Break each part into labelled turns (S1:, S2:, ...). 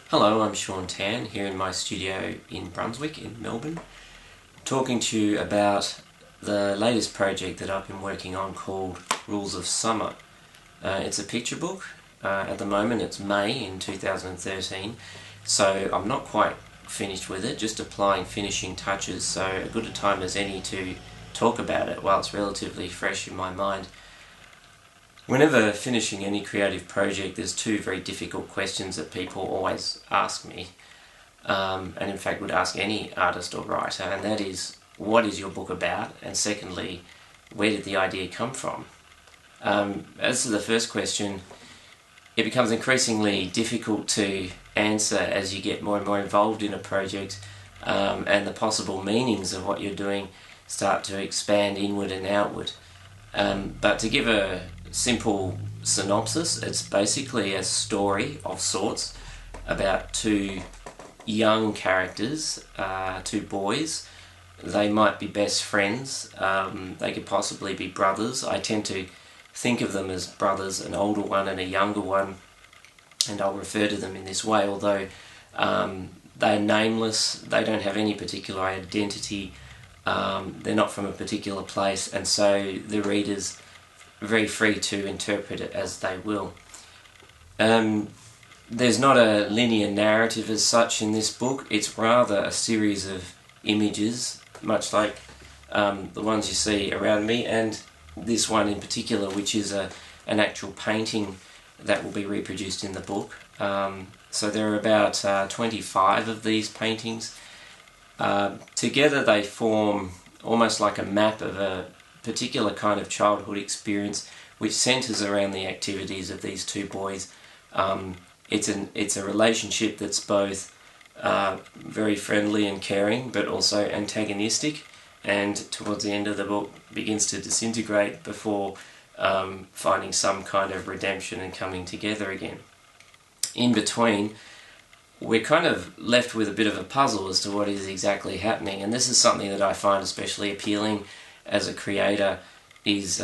S1: Hello, I'm Sean Tan here in my studio in Brunswick in Melbourne, talking to you about the latest project that I've been working on called Rules of Summer. It's a picture book. At the moment it's May in 2013, so I'm not quite finished with it, just applying finishing touches, so a good a time as any to talk about it while it's relatively fresh in my mind. Whenever finishing any creative project, there's two very difficult questions that people always ask me, and in fact would ask any artist or writer, and that is, what is your book about? And secondly, where did the idea come from? As to the first question, it becomes increasingly difficult to answer as you get more and more involved in a project, and the possible meanings of what you're doing start to expand inward and outward. But to give a simple synopsis, it's basically a story of sorts about two young characters, two boys. They might be best friends, they could possibly be brothers. I tend to think of them as brothers, an older one and a younger one, and I'll refer to them in this way, although they're nameless, they don't have any particular identity, they're not from a particular place, and so the reader's very free to interpret it as they will. There's not a linear narrative as such in this book, it's rather a series of images, much like the ones you see around me, and this one in particular, which is an actual painting that will be reproduced in the book. So there are about 25 of these paintings. Together they form almost like a map of a particular kind of childhood experience which centres around the activities of these two boys. It's a relationship that's both very friendly and caring, but also antagonistic, and towards the end of the book begins to disintegrate before finding some kind of redemption and coming together again. In between, we're kind of left with a bit of a puzzle as to what is exactly happening, and this is something that I find especially appealing as a creator, is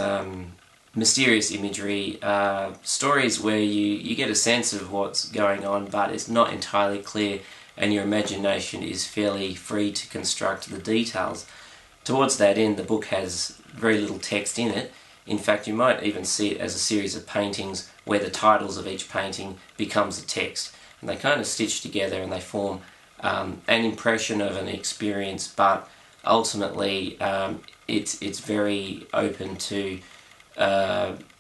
S1: mysterious imagery, stories where you get a sense of what's going on, but it's not entirely clear, and your imagination is fairly free to construct the details. Towards that end, the book has very little text in it. In fact, you might even see it as a series of paintings where the titles of each painting becomes a text, and they kind of stitch together and they form an impression of an experience, but ultimately it's very open to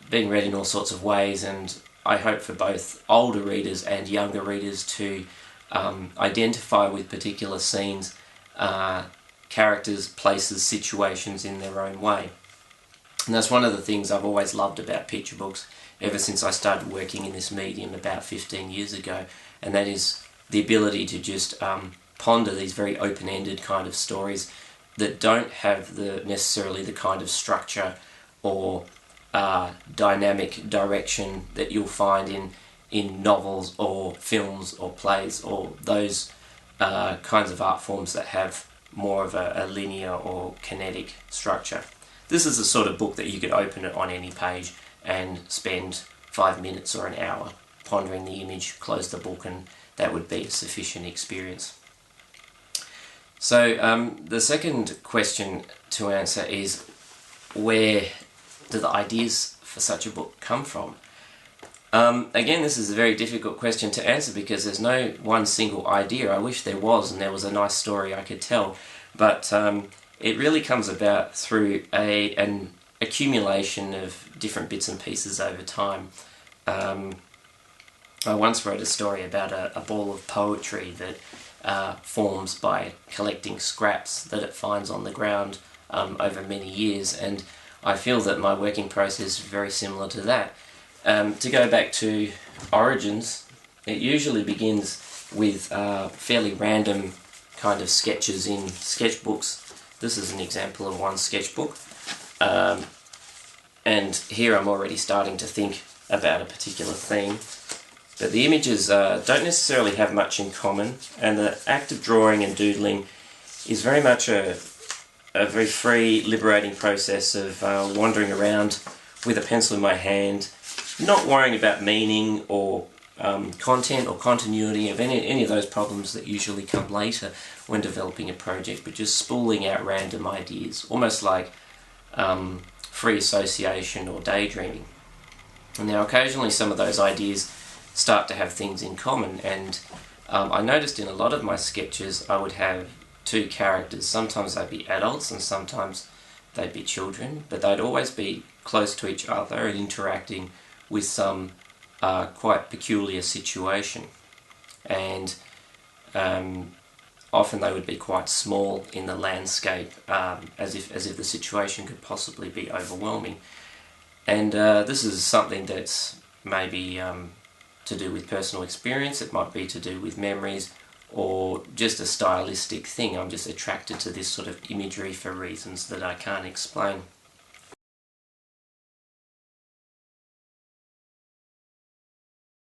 S1: being read in all sorts of ways, and I hope for both older readers and younger readers to identify with particular scenes, characters, places, situations in their own way. And that's one of the things I've always loved about picture books ever since I started working in this medium about 15 years ago, and that is the ability to just ponder these very open-ended kind of stories that don't have necessarily the kind of structure or dynamic direction that you'll find in novels or films or plays, or those kinds of art forms that have more of a linear or kinetic structure. This is the sort of book that you could open it on any page and spend 5 minutes or an hour pondering the image, close the book, and that would be a sufficient experience. So the second question to answer is, where do the ideas for such a book come from? Again, this is a very difficult question to answer because there's no one single idea. I wish there was, and there was a nice story I could tell, but it really comes about through an accumulation of different bits and pieces over time. I once wrote a story about a ball of poetry that forms by collecting scraps that it finds on the ground over many years, and I feel that my working process is very similar to that. To go back to origins, it usually begins with fairly random kind of sketches in sketchbooks. This is an example of one sketchbook, and here I'm already starting to think about a particular theme. But the images don't necessarily have much in common, and the act of drawing and doodling is very much a very free, liberating process of wandering around with a pencil in my hand, not worrying about meaning or content or continuity of any of those problems that usually come later when developing a project, but just spooling out random ideas, almost like free association or daydreaming. And now occasionally some of those ideas start to have things in common, and I noticed in a lot of my sketches I would have two characters. Sometimes they'd be adults and sometimes they'd be children, but they'd always be close to each other and interacting with some quite peculiar situation. And often they would be quite small in the landscape, as if the situation could possibly be overwhelming. And this is something that's maybe to do with personal experience. It might be to do with memories, or just a stylistic thing. I'm just attracted to this sort of imagery for reasons that I can't explain.